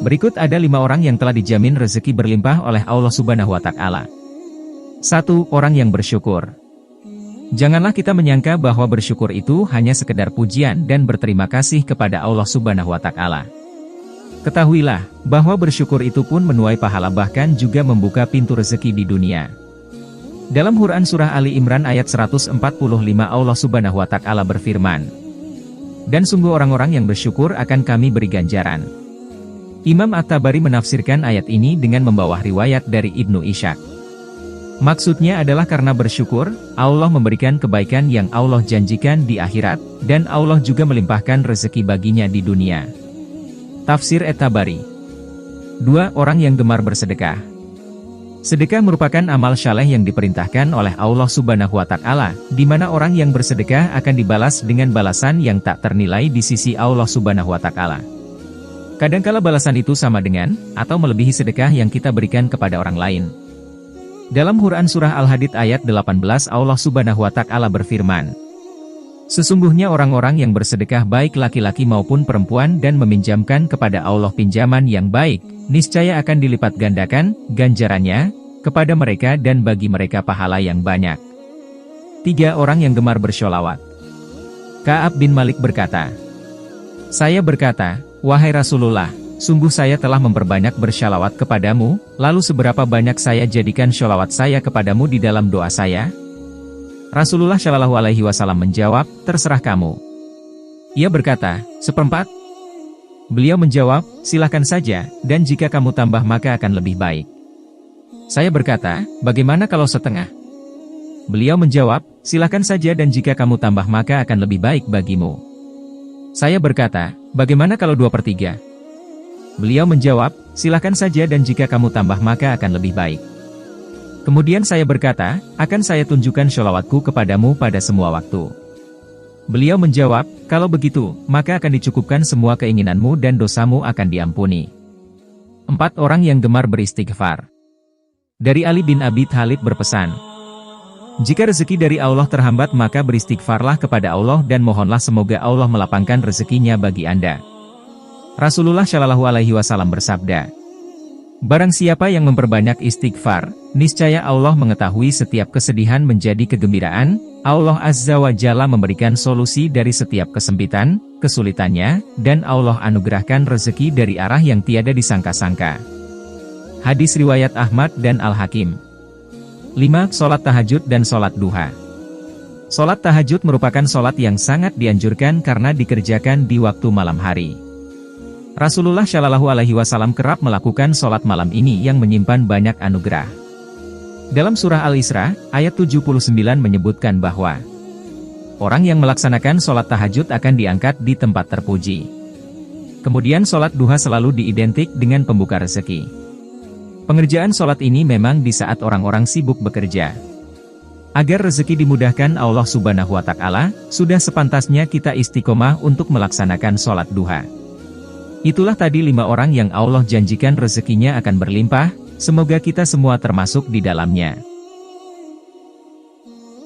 Berikut ada 5 orang yang telah dijamin rezeki berlimpah oleh Allah Subhanahu wa Ta'ala. 1. Orang yang bersyukur. Janganlah kita menyangka bahwa bersyukur itu hanya sekedar pujian dan berterima kasih kepada Allah Subhanahu wa Ta'ala. Ketahuilah bahwa bersyukur itu pun menuai pahala, bahkan juga membuka pintu rezeki di dunia. Dalam Quran Surah Ali Imran ayat 145 Allah Subhanahu wa Ta'ala berfirman, "Dan sungguh orang-orang yang bersyukur akan kami beri ganjaran." Imam At-Tabari menafsirkan ayat ini dengan membawa riwayat dari Ibnu Ishaq. Maksudnya adalah karena bersyukur, Allah memberikan kebaikan yang Allah janjikan di akhirat, dan Allah juga melimpahkan rezeki baginya di dunia. Tafsir At-Tabari. 2. Orang yang gemar bersedekah. Sedekah merupakan amal saleh yang diperintahkan oleh Allah Subhanahu wa Ta'ala, di mana orang yang bersedekah akan dibalas dengan balasan yang tak ternilai di sisi Allah Subhanahu wa Ta'ala. Kadangkala balasan itu sama dengan, atau melebihi sedekah yang kita berikan kepada orang lain. Dalam Quran Surah Al-Hadid ayat 18 Allah Subhanahu wa Ta'ala berfirman, "Sesungguhnya orang-orang yang bersedekah baik laki-laki maupun perempuan dan meminjamkan kepada Allah pinjaman yang baik, niscaya akan dilipat gandakan ganjarannya kepada mereka dan bagi mereka pahala yang banyak." 3. Orang yang gemar bersholawat. Ka'ab bin Malik berkata, "Saya berkata, wahai Rasulullah, sungguh saya telah memperbanyak bersyalawat kepadamu, lalu seberapa banyak saya jadikan sholawat saya kepadamu di dalam doa saya?" Rasulullah Shallallahu Alaihi Wasallam menjawab, "Terserah kamu." Ia berkata, "1/4?" Beliau menjawab, "Silakan saja, dan jika kamu tambah maka akan lebih baik." Saya berkata, "Bagaimana kalau 1/2?" Beliau menjawab, "Silakan saja dan jika kamu tambah maka akan lebih baik bagimu." Saya berkata, "Bagaimana kalau 2/3?" Beliau menjawab, "Silakan saja dan jika kamu tambah maka akan lebih baik." Kemudian saya berkata, "Akan saya tunjukkan sholawatku kepadamu pada semua waktu." Beliau menjawab, "Kalau begitu, maka akan dicukupkan semua keinginanmu dan dosamu akan diampuni." 4. Orang yang gemar beristighfar. Dari Ali bin Abi Thalib berpesan, "Jika rezeki dari Allah terhambat maka beristighfarlah kepada Allah dan mohonlah semoga Allah melapangkan rezekinya bagi Anda." Rasulullah Shallallahu Alaihi Wasallam bersabda, "Barang siapa yang memperbanyak istighfar, niscaya Allah mengetahui setiap kesedihan menjadi kegembiraan, Allah Azza wa Jalla memberikan solusi dari setiap kesempitan, kesulitannya, dan Allah anugerahkan rezeki dari arah yang tiada disangka-sangka." Hadis riwayat Ahmad dan Al-Hakim. 5. Sholat tahajud dan sholat duha. Sholat tahajud merupakan sholat yang sangat dianjurkan karena dikerjakan di waktu malam hari. Rasulullah Shallallahu Alaihi Wasallam kerap melakukan sholat malam ini yang menyimpan banyak anugerah. Dalam surah Al-Isra, ayat 79 menyebutkan bahwa orang yang melaksanakan sholat tahajud akan diangkat di tempat terpuji. Kemudian sholat duha selalu diidentik dengan pembuka rezeki. Pengerjaan sholat ini memang di saat orang-orang sibuk bekerja. Agar rezeki dimudahkan Allah Subhanahu wa Ta'ala, sudah sepantasnya kita istiqomah untuk melaksanakan sholat duha. Itulah tadi 5 orang yang Allah janjikan rezekinya akan berlimpah, semoga kita semua termasuk di dalamnya.